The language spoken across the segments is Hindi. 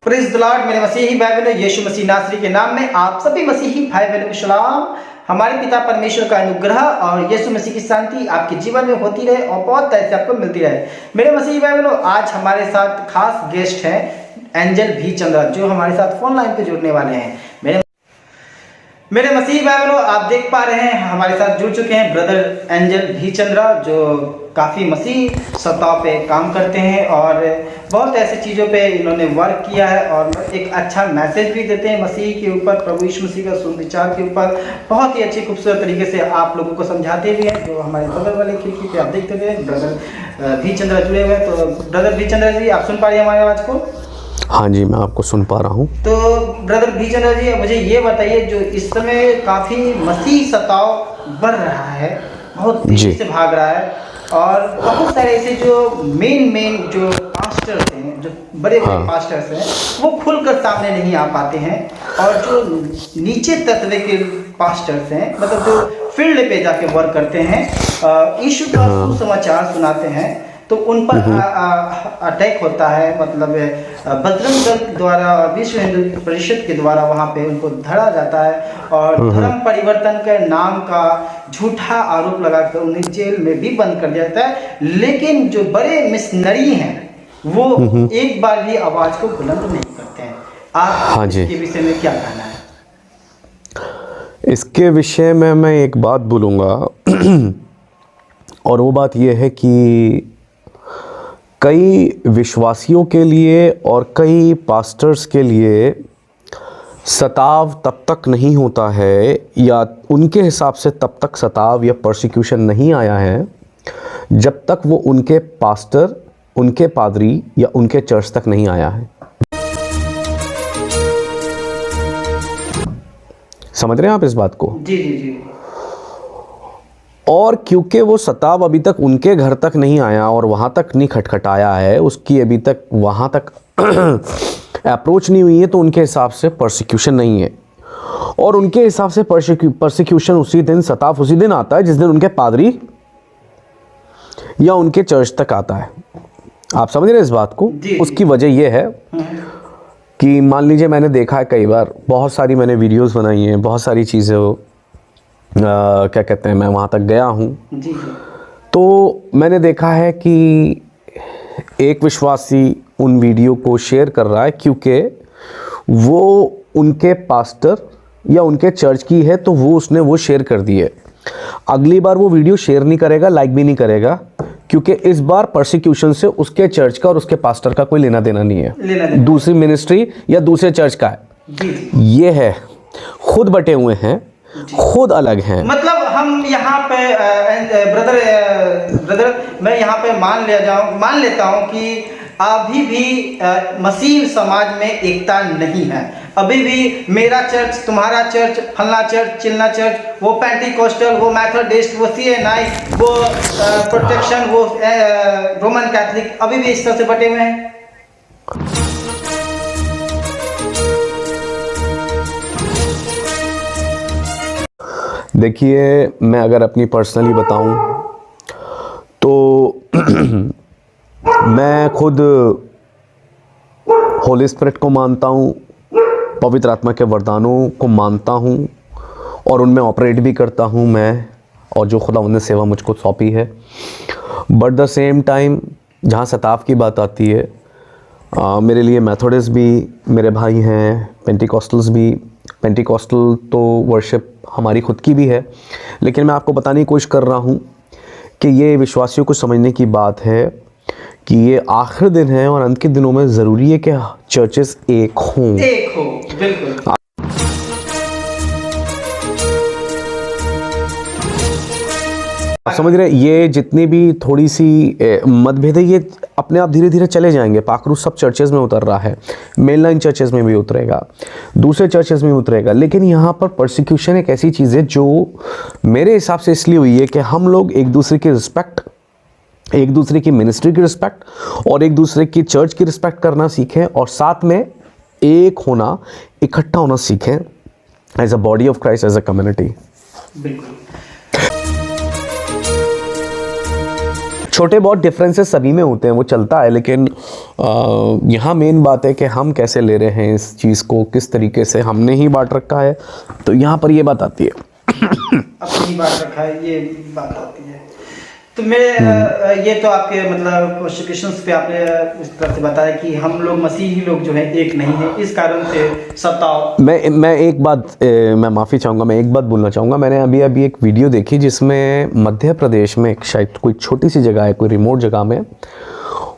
Praise the Lord. मेरे मसीही भाई बहनों, यीशु मसीह नासरी के नाम में आप सभी मसीही भाई बहनों को सलाम। हमारे पिता परमेश्वर का अनुग्रह और यीशु मसीह की शांति आपके जीवन में होती रहे और बहुत तरह से आपको मिलती रहे। मेरे मसीही भाई बहनों, आज हमारे साथ खास गेस्ट हैं एंजल भी चंद्रा, जो हमारे साथ फोन लाइन पे जुड़ने वाले हैं। मेरे मसीही भाई बहनों, आप देख पा रहे हैं हमारे साथ जुड़ चुके हैं ब्रदर एंजल भी चंद्रा, जो काफ़ी मसीह सतह पे काम करते हैं और बहुत ऐसी चीज़ों पे इन्होंने वर्क किया है और एक अच्छा मैसेज भी देते हैं मसीह के ऊपर, प्रभु यीशु मसीह का सुविचार के ऊपर बहुत ही अच्छी खूबसूरत तरीके से आप लोगों को समझाते भी हैं। जो हमारे बगल वाले खिड़की पे आप देखते हुए ब्रदर भी चंद्रा जुड़े हुए हैं। तो ब्रदर भी चंद्रा जी, आप सुन पा रहे हैं हमारी आवाज़ को? हाँ जी, मैं आपको सुन पा रहा हूँ। तो ब्रदर भी चंद्रा जी, मुझे ये बताइए, जो इस समय काफ़ी मसीह सताव बढ़ रहा है, बहुत तेजी से भाग रहा है और बहुत सारे ऐसे जो मेन जो पास्टर्स हैं, जो बड़े पास्टर्स हैं, वो खुलकर सामने नहीं आ पाते हैं और जो नीचे तत्व के पास्टर्स हैं, मतलब जो फील्ड पे जाके वर्क करते हैं, यीशु का सुसमाचार सुनाते हैं, तो उन पर अटैक होता है। मतलब बजरंग दल द्वारा, विश्व हिंदू परिषद के द्वारा वहाँ पे उनको धरा जाता है और धर्म परिवर्तन के नाम का झूठा आरोप लगाकर उन्हें जेल में भी बंद कर दिया जाता है। लेकिन जो बड़े मिशनरी हैं वो एक बार भी आवाज़ को बुलंद नहीं करते हैं। आप इसके विषय में क्या कहना है? इसके विषय में मैं एक बात बोलूँगा और वो बात ये है कि कई विश्वासियों के लिए और कई पास्टर्स के लिए सताव तब तक नहीं होता है, या उनके हिसाब से तब तक सताव या परसिक्यूशन नहीं आया है जब तक वो उनके पास्टर, उनके पादरी या उनके चर्च तक नहीं आया है। समझ रहे हैं आप इस बात को? जी जी जी। और क्योंकि वो सताव अभी तक उनके घर तक नहीं आया और वहाँ तक नहीं खटखटाया है, उसकी अभी तक वहाँ तक अप्रोच नहीं हुई है, तो उनके हिसाब से परसिक्यूशन नहीं है। और उनके हिसाब से परसिक्यूशन उसी दिन, सताव उसी दिन आता है जिस दिन उनके पादरी या उनके चर्च तक आता है। आप समझ रहे हैं इस बात को? उसकी वजह यह है कि मान लीजिए, मैंने देखा है कई बार, बहुत सारी मैंने वीडियोस बनाई हैं, बहुत सारी चीज़ें क्या कहते हैं, मैं वहाँ तक गया हूँ, तो मैंने देखा है कि एक विश्वासी उन वीडियो को शेयर कर रहा है क्योंकि वो उनके पास्टर या उनके चर्च की है, तो उसने शेयर कर दी है। अगली बार वो वीडियो शेयर नहीं करेगा, लाइक भी नहीं करेगा, क्योंकि इस बार परसिक्यूशन से उसके चर्च का और उसके पास्टर का कोई लेना देना नहीं है, दूसरी मिनिस्ट्री या दूसरे चर्च का है। ये है, खुद बटे हुए हैं, खुद अलग हैं। मतलब हम यहाँ पे ब्रदर मैं यहाँ पे मान लेता हूँ कि अभी भी मसीह समाज में एकता नहीं है। अभी भी मेरा चर्च, तुम्हारा चर्च, फलना चर्च, चिलना चर्च, वो पेंटिकोस्टल, वो मेथोडिस्ट, वो CNI, वो प्रोटेक्शन, वो रोमन कैथलिक, अभी भी इस तरह से बटे हुए हैं। देखिए, मैं अगर अपनी पर्सनली बताऊं तो मैं खुद होली स्पिरिट को मानता हूं, पवित्र आत्मा के वरदानों को मानता हूं और उनमें ऑपरेट भी करता हूं मैं, और जो खुदा उन्होंने सेवा मुझको सौंपी है। बट द सेम टाइम जहां सताव की बात आती है, मेरे लिए मेथोडिस्ट भी मेरे भाई हैं, पेंटिकॉस्टल्स भी। पेंटिकॉस्टल तो वर्शिप हमारी खुद की भी है, लेकिन मैं आपको बताने की कोशिश कर रहा हूँ कि ये विश्वासियों को समझने की बात है कि ये आखिर दिन है और अंत के दिनों में ज़रूरी है कि चर्चेस एक हों। बिल्कुल। समझ रहे, ये जितनी भी थोड़ी सी मतभेद है, ये अपने आप धीरे धीरे चले जाएंगे। पाखरू सब चर्चेज में उतर रहा है, मेन लाइन चर्चेज में भी उतरेगा, दूसरे चर्चेज में उतरेगा। लेकिन यहाँ पर परसिक्यूशन एक ऐसी चीज़ है जो मेरे हिसाब से इसलिए हुई है कि हम लोग एक दूसरे की रिस्पेक्ट, एक दूसरे की मिनिस्ट्री की रिस्पेक्ट और एक दूसरे की चर्च की रिस्पेक्ट करना सीखें, और साथ में एक होना, इकट्ठा होना सीखें as a body of Christ, as a community. बिल्कुल। छोटे बहुत डिफरेंसेस सभी में होते हैं, वो चलता है, लेकिन यहाँ मेन बात है कि हम कैसे ले रहे हैं इस चीज़ को, किस तरीके से हमने ही बांट रखा है, तो यहाँ पर ये बात आती है। अपनी बात रखा है, ये बात आती है। तो मेरे ये तो आपके मतलब प्रोसिक्यूशंस पे आपने इस तरह से बताया कि हम लोग मसीही लोग जो है एक नहीं है, इस कारण से सताव। मैं एक बात मैं माफ़ी चाहूँगा, मैं एक बात बोलना चाहूँगा। मैंने अभी एक वीडियो देखी जिसमें मध्य प्रदेश में एक शायद कोई छोटी सी जगह है, कोई रिमोट जगह में,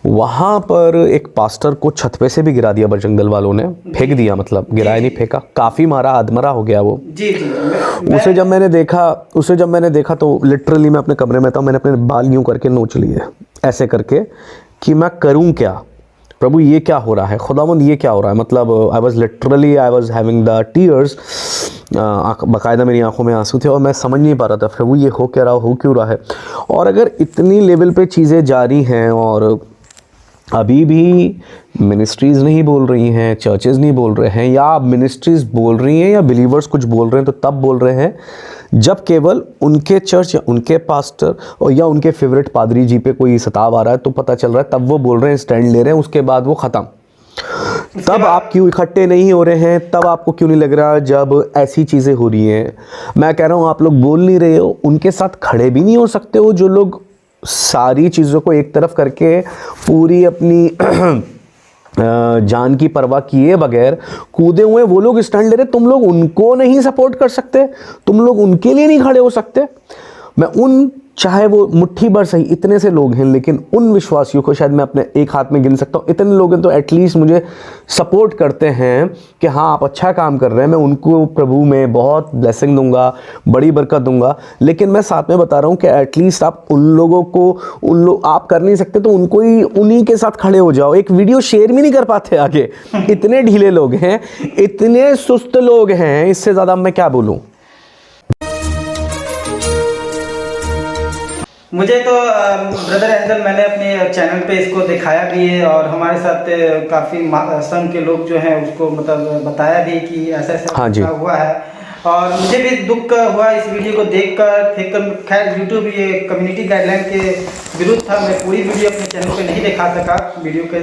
वहाँ पर एक पास्टर को छत पे से भी गिरा दिया बजरंग दल वालों ने, फेंक दिया, मतलब गिराया नहीं, फेंका, काफ़ी मारा, आधमरा हो गया वो। जी जी। उसे जब मैंने देखा तो लिटरली मैं अपने कमरे में था, मैंने अपने बाल यूँ करके नोच लिए ऐसे करके कि मैं करूँ क्या, प्रभु ये क्या हो रहा है, खुदावंद ये क्या हो रहा है। मतलब I was having the tears, बाकायदा मेरी आंखों में आंसू थे और मैं समझ नहीं पा रहा था प्रभु ये हो क्या रहा, हो क्यों रहा है। और अगर इतनी लेवल पे चीज़ें जारी हैं और अभी भी मिनिस्ट्रीज़ नहीं बोल रही हैं, चर्चेज़ नहीं बोल रहे हैं, या मिनिस्ट्रीज़ बोल रही हैं या बिलीवर्स कुछ बोल रहे हैं, तो तब बोल रहे हैं जब केवल उनके चर्च या उनके पास्टर और या उनके फेवरेट पादरी जी पे कोई सताव आ रहा है तो पता चल रहा है, तब वो बोल रहे हैं, स्टैंड ले रहे हैं, उसके बाद वो ख़त्म। तब आप क्यों इकट्ठे नहीं हो रहे हैं, तब आपको क्यों नहीं लग रहा जब ऐसी चीज़ें हो रही हैं। मैं कह रहा हूँ आप लोग बोल नहीं रहे हो, उनके साथ खड़े भी नहीं हो सकते हो, जो लोग सारी चीज़ों को एक तरफ करके पूरी अपनी जान की परवाह किए बगैर कूदे हुए वो लोग स्टैंड ले रहे, तुम लोग उनको नहीं सपोर्ट कर सकते, तुम लोग उनके लिए नहीं खड़े हो सकते। मैं उन, चाहे वो मुट्ठी भर सही, इतने से लोग हैं, लेकिन उन विश्वासियों को शायद मैं अपने एक हाथ में गिन सकता हूँ, इतने लोग हैं तो एटलीस्ट मुझे सपोर्ट करते हैं कि हाँ आप अच्छा काम कर रहे हैं, मैं उनको प्रभु में बहुत ब्लेसिंग दूंगा, बड़ी बरकत दूंगा। लेकिन मैं साथ में बता रहा हूँ कि एटलीस्ट आप उन लोगों को, आप कर नहीं सकते तो उनको ही, उन्हीं के साथ खड़े हो जाओ। एक वीडियो शेयर भी नहीं कर पाते आगे, इतने ढीले लोग हैं, इतने सुस्त लोग हैं, इससे ज़्यादा मैं क्या बोलूँ। मुझे तो ब्रदर एंजल, मैंने अपने चैनल पे इसको दिखाया भी है और हमारे साथ काफ़ी संघ के लोग जो हैं उसको मतलब बताया भी कि ऐसा ऐसा हाँ जी हुआ है। और मुझे भी दुख हुआ इस वीडियो को देखकर। खैर यूट्यूब ये कम्युनिटी गाइडलाइन के विरुद्ध था, मैं पूरी वीडियो अपने चैनल पे नहीं दिखा सका वीडियो के,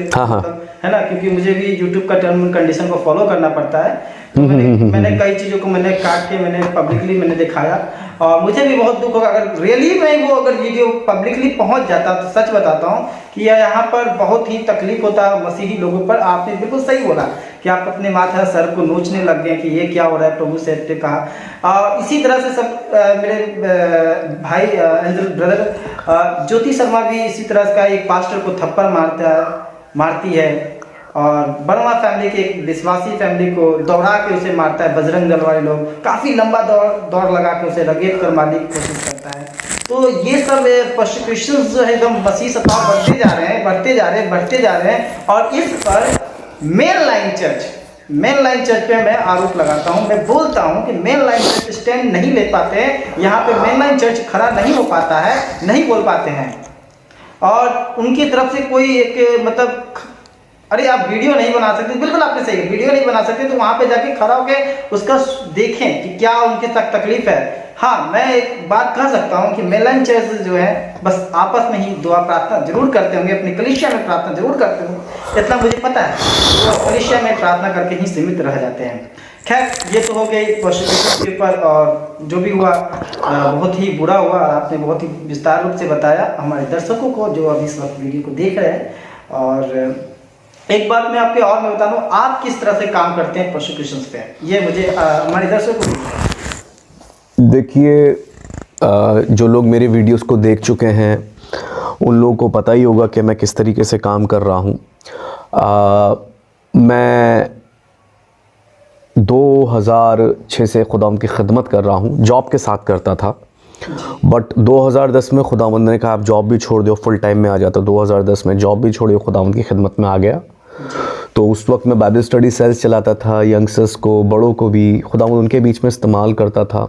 है ना, क्योंकि मुझे भी यूट्यूब का टर्म एंड कंडीशन को फॉलो करना पड़ता है। तो मैंने कई चीज़ों को मैंने काट के मैंने पब्लिकली मैंने दिखाया और मुझे भी बहुत दुख होगा अगर रियली में वो अगर वीडियो पब्लिकली पहुंच जाता। तो सच बताता हूं कि यहाँ पर बहुत ही तकलीफ होता है मसीही लोगों पर। आपने बिल्कुल सही बोला कि आप अपने माथा सर को नोचने लग गए कि ये क्या हो रहा है, प्रभु से ने कहा। और इसी तरह से सब मेरे भाई एंजल ब्रदर ज्योति शर्मा भी इसी तरह का एक पास्टर को थप्पड़ मारती है और बर्मा फैमिली के एक विश्वासी फैमिली को दौड़ा के उसे मारता है। बजरंग दल वाले लोग काफ़ी लंबा दौड़ लगा के उसे रगेट कर मारने की कोशिश करता है। तो ये सब प्रोसिक्यूशंस जो है एकदम मसीह सताव बढ़ते जा रहे हैं। और इस पर मेन लाइन चर्च पे मैं आरोप लगाता हूँ, मैं बोलता हूँ कि मेन लाइन चर्च स्टैंड नहीं ले पाते हैं, यहाँ पे मेन लाइन चर्च खड़ा नहीं हो पाता है, नहीं बोल पाते हैं। और उनकी तरफ से कोई एक मतलब अरे आप वीडियो नहीं बना सकते, बिल्कुल आपने सही, वीडियो नहीं बना सकते तो वहाँ पे जाके खड़ा होकर उसका देखें कि क्या उनके तक तकलीफ है। हाँ, मैं एक बात कह सकता हूँ कि मेलन चर्च जो है बस आपस में ही दुआ प्रार्थना जरूर करते होंगे, अपनी कलीसिया में प्रार्थना जरूर करते होंगे, इतना मुझे पता है। वो कलीसिया में प्रार्थना करके ही सीमित रह जाते हैं। खैर, ये तो हो गई प्रोसिक्यूशन के ऊपर और जो भी हुआ बहुत ही बुरा हुआ। आपने बहुत ही विस्तार रूप से बताया हमारे दर्शकों को जो अभी इस वक्त वीडियो को देख रहे हैं। और एक बात मैं आपके और मैं बता दूं, आप किस तरह से काम करते हैं प्रोसिक्यूशंस पे, ये मुझे हमारे दर्शकों को देखिए। जो लोग मेरे वीडियोस को देख चुके हैं उन लोगों को पता ही होगा कि मैं किस तरीके से काम कर रहा हूँ। मैं 2006 से खुदावंद की खिदमत कर रहा हूँ, जॉब के साथ करता था, बट 2010 में खुदावंद ने कहा आप जॉब भी छोड़ दो, फुल टाइम में आ जाता। 2010 में जॉब भी छोड़ी, खुदावंद की खिदमत में आ गया। तो उस वक्त मैं बाइबल स्टडी सेल्स चलाता था, यंगस्टर्स को, बड़ों को भी खुदावंद उनके बीच में इस्तेमाल करता था।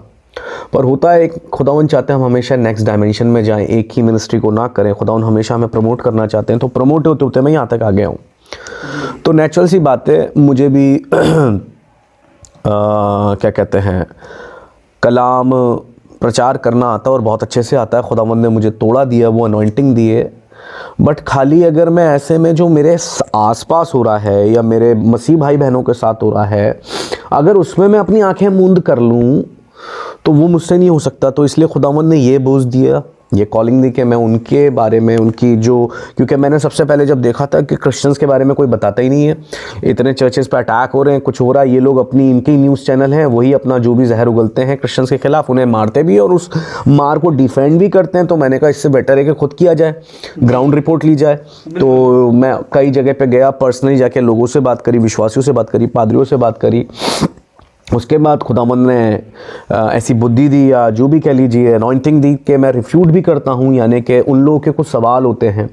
पर होता है, खुदावंद चाहते हैं हम हमेशा नेक्स्ट डायमेंशन में जाएं, एक ही मिनिस्ट्री को ना करें। खुदावंद हमेशा हमें प्रमोट करना चाहते हैं, तो प्रमोट होते होते मैं यहाँ तक आ गया हूँ। तो नेचुरल सी बात है, मुझे भी क्या कहते हैं, कलाम प्रचार करना आता और बहुत अच्छे से आता है। खुदावंद ने मुझे तोड़ा दिया, वो अनॉइंटिंग दी है बट खाली अगर मैं ऐसे में जो मेरे आसपास हो रहा है या मेरे मसीह भाई बहनों के साथ हो रहा है, अगर उसमें मैं अपनी आंखें मूंद कर लूँ तो वो मुझसे नहीं हो सकता। तो इसलिए खुदावंद ने ये बोझ दिया, ये कॉलिंग दी कि मैं उनके बारे में, उनकी जो, क्योंकि मैंने सबसे पहले जब देखा था कि क्रिश्चियंस के बारे में कोई बताता ही नहीं है, इतने चर्चेस पे अटैक हो रहे हैं, कुछ हो रहा है, ये लोग अपनी, इनके ही न्यूज़ चैनल हैं, वही अपना जो भी जहर उगलते हैं क्रिश्चियंस के खिलाफ, उन्हें मारते भी और उस मार को डिफेंड भी करते हैं। तो मैंने कहा इससे बेटर है कि खुद किया जाए, ग्राउंड रिपोर्ट ली जाए। तो मैं कई जगह पर गया, पर्सनली जाके लोगों से बात करी, विश्वासियों से बात करी, पादरियों से बात करी। उसके बाद खुदावंद ने ऐसी बुद्धि दी या जो भी कह लीजिए अनॉइंटिंग दी कि मैं रिफ्यूट भी करता हूँ, यानी कि उन लोगों के कुछ सवाल होते हैं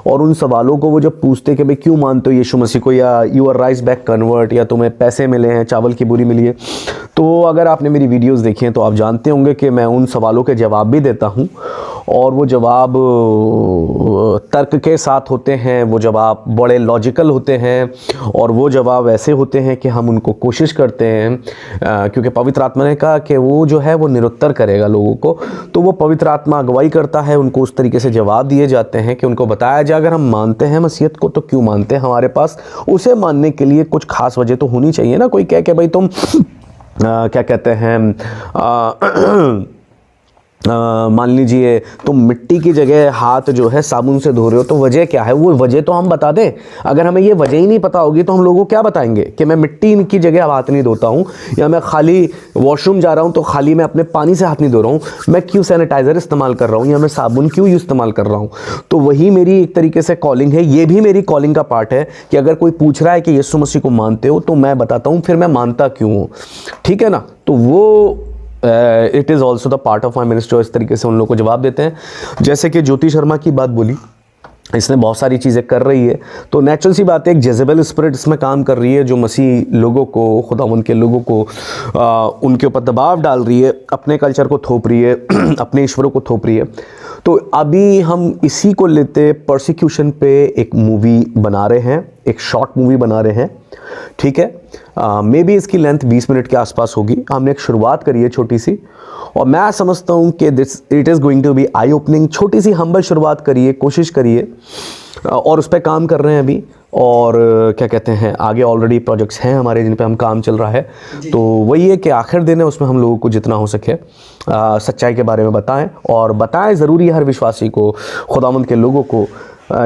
और उन सवालों को वो जब पूछते कि भाई क्यों मानते हो यीशु मसीह को, या you are rise back convert, या तुम्हें पैसे मिले हैं, चावल की बोरी मिली है। तो अगर आपने मेरी वीडियोस देखी हैं तो आप जानते होंगे कि मैं उन सवालों के जवाब भी देता हूँ और वो जवाब तर्क के साथ होते हैं, वो जवाब बड़े लॉजिकल होते हैं और वो जवाब ऐसे होते हैं कि हम उनको कोशिश करते हैं, क्योंकि पवित्र आत्मा ने कहा कि वो जो है वो निरुत्तर करेगा लोगों को। तो वो पवित्र आत्मा अगुवाई करता है, उनको उस तरीके से जवाब दिए जाते हैं कि उनको बताया जाए अगर हम मानते हैं मसीहत को तो क्यों मानते हैं, हमारे पास उसे मानने के लिए कुछ खास वजह तो होनी चाहिए ना। कोई कह के भाई तुम क्या कहते हैं मान लीजिए तुम मिट्टी की जगह हाथ जो है साबुन से धो रहे हो, तो वजह क्या है, वो वजह तो हम बता दें। अगर हमें ये वजह ही नहीं पता होगी तो हम लोगों को क्या बताएंगे कि मैं मिट्टी की जगह हाथ नहीं धोता हूँ, या मैं खाली वॉशरूम जा रहा हूँ तो खाली मैं अपने पानी से हाथ नहीं धो रहा हूँ, मैं क्यों सैनिटाइज़र इस्तेमाल कर रहा हूँ या मैं साबुन क्यों इस्तेमाल कर रहा हूँ। तो वही मेरी एक तरीके से कॉलिंग है, ये भी मेरी कॉलिंग का पार्ट है कि अगर कोई पूछ रहा है कि यीशु मसीह को मानते हो तो मैं बताता हूँ फिर मैं मानता क्यों हूँ, ठीक है ना। तो वो it is also the part of my ministry. इस तरीके से उन लोगों को जवाब देते हैं। जैसे कि ज्योति शर्मा की बात बोली, इसने बहुत सारी चीज़ें कर रही है, तो नेचुरल सी बात है एक जेजेबेल स्पिरिट इसमें काम कर रही है जो मसीह लोगों को, खुदावंद के लोगों को उनके ऊपर दबाव डाल रही है, अपने कल्चर को थोप रही है, अपने ईश्वरों को थोप रही है। तो अभी हम इसी को लेते परसिक्यूशन पे एक मूवी बना रहे हैं, एक शॉर्ट मूवी बना रहे हैं, ठीक है। मे बी इसकी लेंथ 20 मिनट के आसपास होगी। हमने एक शुरुआत करी है छोटी सी, और मैं समझता हूँ कि it is going to be eye opening. छोटी सी हम्बल शुरुआत करिए, कोशिश करिए, और उस पर काम कर रहे हैं अभी। और क्या कहते हैं, आगे ऑलरेडी प्रोजेक्ट्स हैं हमारे जिन पे हम काम चल रहा है। तो वही है कि आखिर दिन है, उसमें हम लोगों को जितना हो सके सच्चाई के बारे में बताएं, और बताएं ज़रूरी है हर विश्वासी को, खुदावंद के लोगों को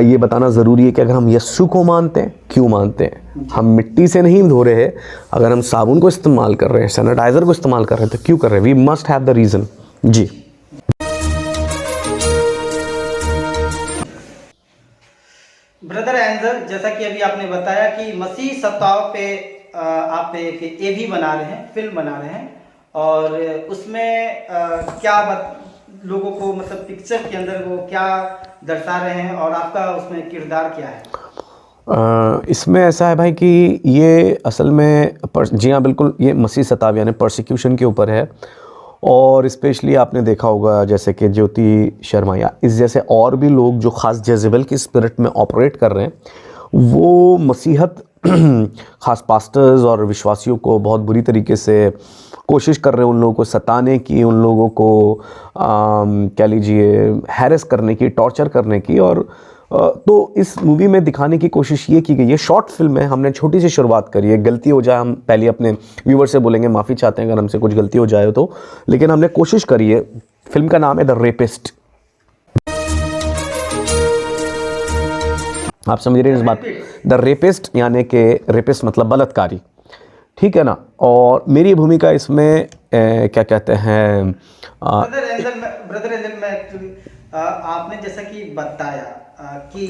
ये बताना ज़रूरी है कि अगर हम यस्सु को मानते हैं, क्यों मानते हैं, हम मिट्टी से नहीं धो रहे हैं, अगर हम साबुन को इस्तेमाल कर रहे हैं, सैनिटाइज़र को इस्तेमाल कर रहे हैं, तो क्यों कर रहे हैं। We must have the reason. जी ब्रदर एंजल, जैसा कि अभी आपने बताया कि मसीह सप्ताह पे आप एक ए भी बना रहे हैं, फिल्म बना रहे हैं, और उसमें लोगों को मतलब पिक्चर के अंदर वो क्या दर्शा रहे हैं और आपका उसमें किरदार क्या है। इसमें ऐसा है भाई कि ये असल में जी हाँ बिल्कुल, ये मसीह सताव यानी परसिक्यूशन के ऊपर है। और स्पेशली आपने देखा होगा जैसे कि ज्योति शर्मा या इस जैसे और भी लोग जो ख़ास जेजेबल की स्पिरिट में ऑपरेट कर रहे हैं, वो मसीहत ख़ास पास्टर्स और विश्वासियों को बहुत बुरी तरीके से कोशिश कर रहे हैं उन लोगों को सताने की, उन लोगों को कह लीजिए हैरेस करने की, टॉर्चर करने की। और तो इस मूवी में दिखाने की कोशिश ये की गई है, शॉर्ट फिल्म है, हमने छोटी सी शुरुआत करी है। गलती हो जाए हम पहले अपने व्यूवर से बोलेंगे, माफ़ी चाहते हैं अगर हमसे कुछ गलती हो जाए तो, लेकिन हमने कोशिश करी है। फिल्म का नाम है द रेपिस्ट। आप समझ रहे हैं इस बात, द रेपिस्ट यानी कि रेपिस्ट मतलब बलात्कारी, ठीक है ना। और मेरी भूमिका इसमें क्या कहते हैं ब्रदर एंजल में एक्चुअली आपने जैसा कि बताया कि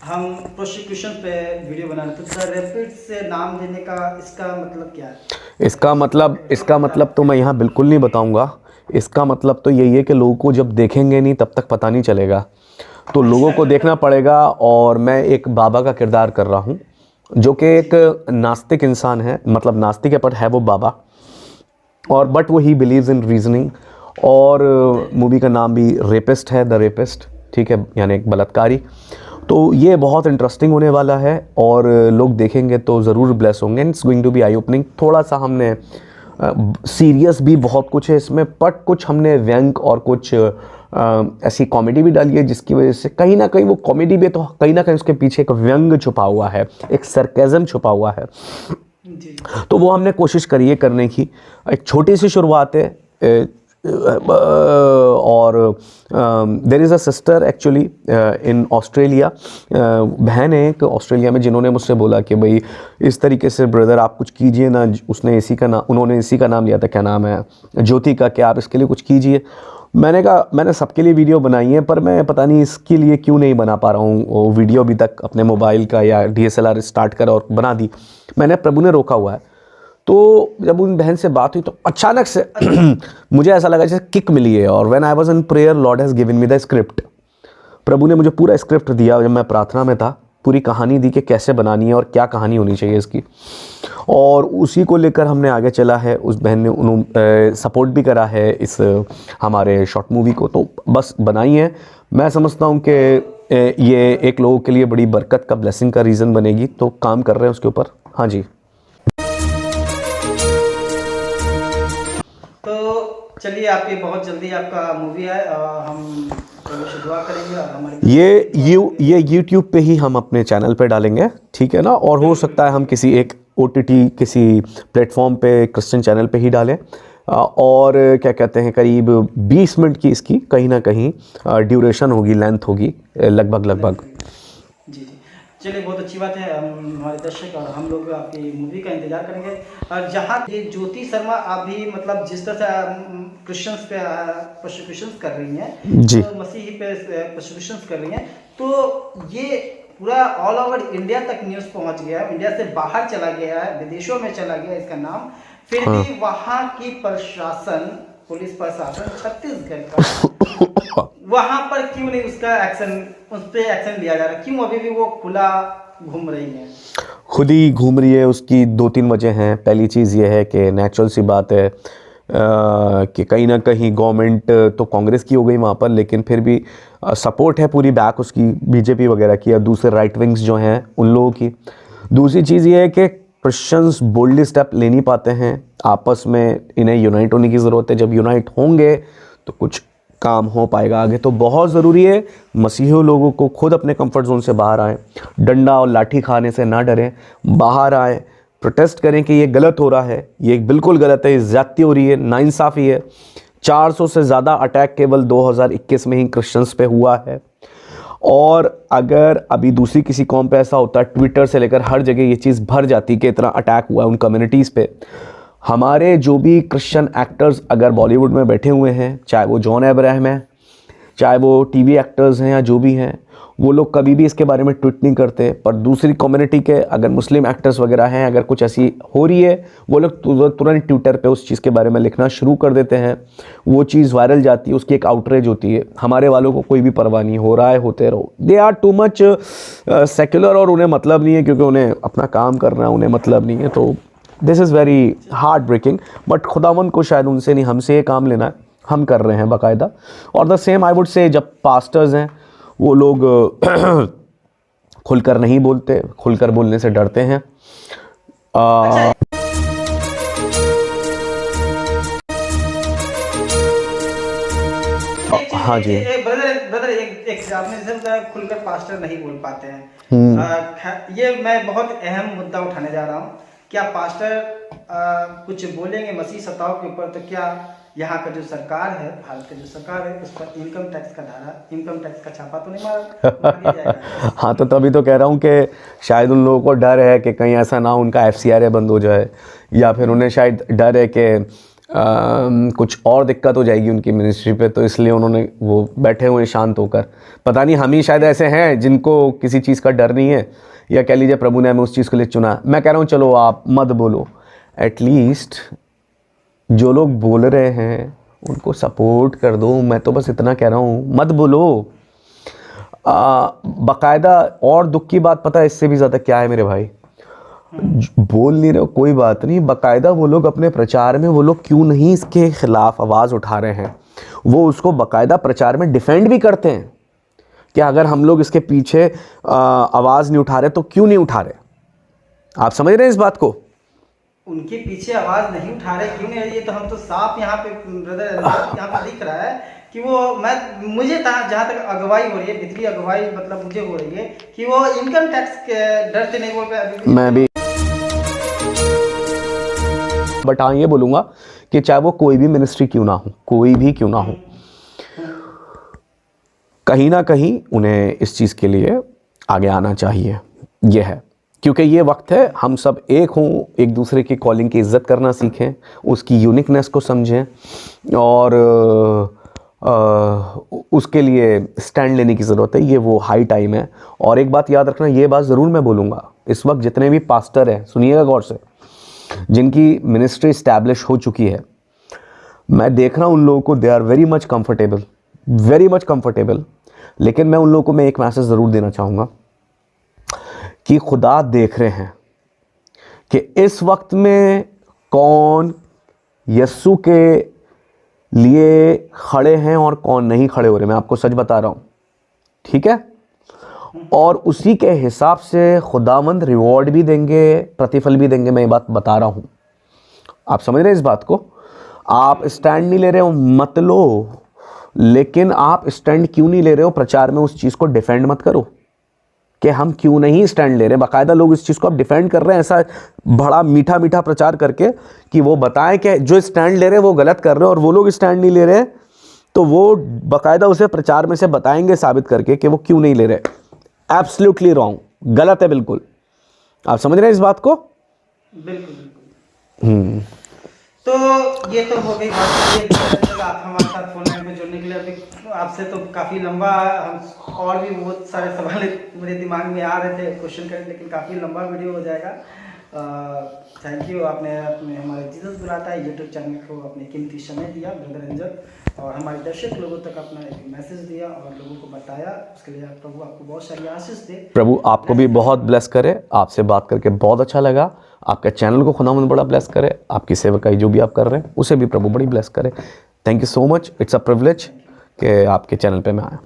हम प्रोसिक्यूशन पे वीडियो बना रहे, तो द रेपिस्ट से नाम देने का इसका मतलब क्या है। इसका मतलब तो मैं यहाँ बिल्कुल नहीं बताऊँगा। इसका मतलब तो यही है कि लोगों को जब देखेंगे नहीं तब तक पता नहीं चलेगा, तो लोगों को देखना पड़ेगा। और मैं एक बाबा का किरदार कर रहा हूँ जो कि एक नास्तिक इंसान है, मतलब नास्तिक है पर है वो बाबा, और बट वो ही बिलीव्स इन रीजनिंग। और मूवी का नाम भी रेपिस्ट है, द रेपिस्ट, ठीक है, यानी एक बलात्कारी। तो ये बहुत इंटरेस्टिंग होने वाला है और लोग देखेंगे तो ज़रूर ब्लेस होंगे। It's going to be eye opening. थोड़ा सा हमने सीरियस भी बहुत कुछ है इसमें, बट कुछ हमने व्यंग और कुछ ऐसी कॉमेडी भी डाली है जिसकी वजह से कहीं ना कहीं वो कॉमेडी भी है, तो कहीं ना कहीं उसके पीछे एक व्यंग छुपा हुआ है, एक सरकेज़म छुपा हुआ है। जी। तो वो हमने कोशिश करी है करने की। एक छोटी सी शुरुआत है, और there is a sister actually in Australia, बहन है एक ऑस्ट्रेलिया में, जिन्होंने मुझसे बोला कि भाई इस तरीके से ब्रदर आप कुछ कीजिए ना। उसने इसी का नाम, उन्होंने इसी का नाम लिया था, क्या नाम है, ज्योति का, कि आप इसके लिए कुछ कीजिए। मैंने कहा मैंने सबके लिए वीडियो बनाई है, पर मैं पता नहीं इसके लिए क्यों नहीं बना पा रहा हूँ वो वीडियो अभी तक अपने मोबाइल का, या DSLR स्टार्ट करा और बना दी। मैंने, प्रभु ने रोका हुआ है। तो जब उन बहन से बात हुई तो अचानक से मुझे ऐसा लगा जैसे किक मिली है। और when I was in prayer, Lord has given me the script. प्रभु ने मुझे पूरा स्क्रिप्ट दिया जब मैं प्रार्थना में था, पूरी कहानी दी कि कैसे बनानी है और क्या कहानी होनी चाहिए इसकी, और उसी को लेकर हमने आगे चला है। उस बहन ने उन्होंने सपोर्ट भी करा है इस हमारे शॉर्ट मूवी को, तो बस बनाई है। मैं समझता हूँ कि ये एक लोगों के लिए बड़ी बरकत का, ब्लेसिंग का रीज़न बनेगी, तो काम कर रहे हैं उसके ऊपर। हाँ जी। तो चलिए, आपकी बहुत जल्दी आपका मूवी है, हम प्रभु से दुआ करेंगे। और हमारे ये YouTube पे ही हम अपने चैनल पे डालेंगे, ठीक है ना। और हो सकता है हम किसी एक OTT किसी प्लेटफॉर्म पे, क्रिश्चियन चैनल पे ही डालें। और क्या कहते हैं, करीब 20 मिनट की इसकी कहीं ना कहीं ड्यूरेशन होगी, लेंथ होगी लगभग। जी जी, चलिए, बहुत अच्छी बात है। हम हमारे दर्शक और हम लोग आपकी मूवी का इंतजार करेंगे। और जहाँ ये ज्योति शर्मा, आप भी मतलब जिस तरह से क्रिश्चियंस पे प्रोसिक्यूशंस कर रही हैं, जी। तो मसीही पे प्रोसिक्यूशंस कर रही हैं, तो ये पूरा ऑल ओवर इंडिया तक न्यूज़ पहुंच गया है, इंडिया से बाहर चला गया है, विदेशों में चला गया इसका नाम। फिर भी वहाँ की प्रशासन, पुलिस प्रशासन छत्तीसगढ़ का वहाँ पर क्यों नहीं उसका एक्शन, उस पर एक्शन लिया जा रहा है? क्यों अभी भी वो खुला घूम रही है? खुद ही घूम रही है। उसकी 2-3 वजह हैं। पहली चीज़ ये है कि नेचुरल सी बात है कि कहीं ना कहीं गवर्नमेंट तो कांग्रेस की हो गई वहाँ पर, लेकिन फिर भी सपोर्ट है पूरी बैक उसकी बीजेपी वगैरह की, या दूसरे राइट विंग्स जो हैं उन लोगों की। दूसरी चीज़ ये है कि क्रिश्चियंस बोल्डली स्टेप ले नहीं पाते हैं आपस में, इन्हें यूनाइट होने की ज़रूरत है। जब यूनाइट होंगे तो कुछ काम हो पाएगा आगे। तो बहुत ज़रूरी है मसीही लोगों को खुद अपने कंफर्ट जोन से बाहर आएँ, डंडा और लाठी खाने से ना डरें, बाहर आएँ, प्रोटेस्ट करें कि ये गलत हो रहा है, ये बिल्कुल गलत है, ये ज़्यादती हो रही है, नाइंसाफ़ी है। 400 से ज़्यादा अटैक केवल 2021 में ही क्रिश्चियंस पे हुआ है। और अगर अभी दूसरी किसी कौम पे ऐसा होता, ट्विटर से लेकर हर जगह ये चीज़ भर जाती कि इतना अटैक हुआ उन कम्युनिटीज़ पे। हमारे जो भी क्रिश्चियन एक्टर्स अगर बॉलीवुड में बैठे हुए हैं, चाहे वो जॉन अब्राहम है, चाहे वो टीवी एक्टर्स हैं या जो भी हैं, वो लोग कभी भी इसके बारे में ट्वीट नहीं करते। पर दूसरी कम्युनिटी के अगर मुस्लिम एक्टर्स वगैरह हैं, अगर कुछ ऐसी हो रही है, वो लोग तुरंत ट्विटर पे उस चीज़ के बारे में लिखना शुरू कर देते हैं। वो चीज़ वायरल जाती है, उसकी एक आउटरीच होती है। हमारे वालों को कोई भी परवाह नहीं, हो रहा है होते रहो। They are too much secular, और उन्हें मतलब नहीं है, क्योंकि उन्हें अपना काम करना है, उन्हें मतलब नहीं है। तो this is very heart breaking, but खुदावंद को शायद उनसे नहीं, हमसे ये काम लेना है, हम कर रहे हैं बाकायदा। और the same I would say, जब पास्टर्स हैं वो लोग खुलकर नहीं बोलते, खुलकर बोलने से डरते हैं। हाँ जी ब्रदर एक आपने जैसे खुलकर पास्टर नहीं बोल पाते हैं, ये मैं बहुत अहम मुद्दा उठाने जा रहा हूँ। क्या पास्टर कुछ बोलेंगे मसीह सताओं के ऊपर, तो क्या यहाँ का जो सरकार है, भारत की जो सरकार है, उस पर इनकम टैक्स का छापा तो नहीं मार दिया जाएगा? हाँ, तो तभी तो कह रहा हूँ कि शायद उन लोगों को डर है कि कहीं ऐसा ना हो उनका FCRA बंद हो जाए, या फिर उन्हें शायद डर है कि कुछ और दिक्कत हो जाएगी उनकी मिनिस्ट्री पे, तो इसलिए उन्होंने वो बैठे हुए शांत होकर। पता नहीं, हम ही शायद ऐसे हैं जिनको किसी चीज़ का डर नहीं है, या कह लीजिए प्रभु ने हमें उस चीज़ के लिए चुना। मैं कह रहा हूँ चलो आप मत बोलो, एटलीस्ट जो लोग बोल रहे हैं उनको सपोर्ट कर दो। मैं तो बस इतना कह रहा हूँ, मत बोलो। बाकायदा, और दुख की बात पता है इससे भी ज़्यादा क्या है मेरे भाई, बोल नहीं रहे हो कोई बात नहीं, बाकायदा वो लोग अपने प्रचार में, वो लोग क्यों नहीं इसके खिलाफ आवाज़ उठा रहे हैं, वो उसको बाकायदा प्रचार में डिफेंड भी करते हैं कि अगर हम लोग इसके पीछे आवाज़ नहीं उठा रहे तो क्यों नहीं उठा रहे। आप समझ रहे हैं इस बात को? उनके पीछे आवाज नहीं उठा रहे, क्यों नहीं? ये तो हम तो साफ यहाँ पे ब्रदर यहाँ पे दिख रहा है कि वो मुझे जहाँ तक अगुवाई हो रही है, भीतरी अगुवाई मतलब मुझे हो रही है कि वो इनकम टैक्स के डर से नहीं बोल रहे। मैं भी बट हाँ ये बोलूँगा कि चाहे वो कोई भी मिनिस्ट्री क्यों ना हो, कोई भी क्यों ना हो, कहीं ना कहीं उन्हें इस चीज़ के लिए आगे आना चाहिए। ये है, क्योंकि ये वक्त है हम सब एक हों, एक दूसरे की कॉलिंग की इज़्ज़त करना सीखें, उसकी यूनिकनेस को समझें और उसके लिए स्टैंड लेने की ज़रूरत है। ये वो हाई टाइम है। और एक बात याद रखना, ये बात ज़रूर मैं बोलूँगा, इस वक्त जितने भी पास्टर हैं, सुनिएगा गौर से, जिनकी मिनिस्ट्री इस्टेब्लिश हो चुकी है, मैं देख रहा हूँ उन लोगों को, they are very much comfortable. लेकिन मैं उन लोगों को एक मैसेज ज़रूर देना चाहूँगा कि खुदा देख रहे हैं कि इस वक्त में कौन यस्सु के लिए खड़े हैं और कौन नहीं खड़े हो रहे। मैं आपको सच बता रहा हूँ, ठीक है? और उसी के हिसाब से खुदावंद रिवॉर्ड भी देंगे, प्रतिफल भी देंगे। मैं ये बात बता रहा हूँ, आप समझ रहे हैं इस बात को? आप स्टैंड नहीं ले रहे हो मत लो, लेकिन आप स्टैंड क्यों नहीं ले रहे हो प्रचार में, उस चीज़ को डिफेंड मत करो कि हम क्यों नहीं स्टैंड ले रहे। बाकायदा लोग इस चीज़ को अब डिफेंड कर रहे हैं, ऐसा बड़ा मीठा मीठा प्रचार करके कि वो बताएं कि जो स्टैंड ले रहे हैं वो गलत कर रहे हैं, और वो लोग स्टैंड नहीं ले रहे तो वो बाकायदा उसे प्रचार में से बताएंगे साबित करके कि वो क्यों नहीं ले रहे। एब्सोल्युटली रॉन्ग, गलत है बिल्कुल। आप समझ रहे हैं इस बात को? बिल्कुल। तो ये तो हो गई बात। आप हमारे साथ फोन लाइन में जुड़ने के लिए, अभी आपसे तो काफ़ी लंबा, हम और भी बहुत सारे सवाल मेरे दिमाग में आ रहे थे क्वेश्चन करें, लेकिन काफ़ी लंबा वीडियो हो जाएगा। थैंक यू, आपने हमारे जीसस बुलाता है यूट्यूब चैनल को अपने कीमती समय दिया ब्रदर एंजल, और हमारे दर्शक लोगों तक अपना एक मैसेज दिया और लोगों को बताया। उसके लिए प्रभु आपको बहुत सारी आशीष दे। प्रभु आपको भी बहुत ब्लेस करे। आपसे बात करके बहुत अच्छा लगा। आपके चैनल को खुदावंद बड़ा ब्लेस करे। आपकी सेवकाई जो भी आप कर रहे हैं उसे भी प्रभु बड़ी ब्लेस करे। Thank you so much, it's a privilege कि आपके चैनल पे मैं आया।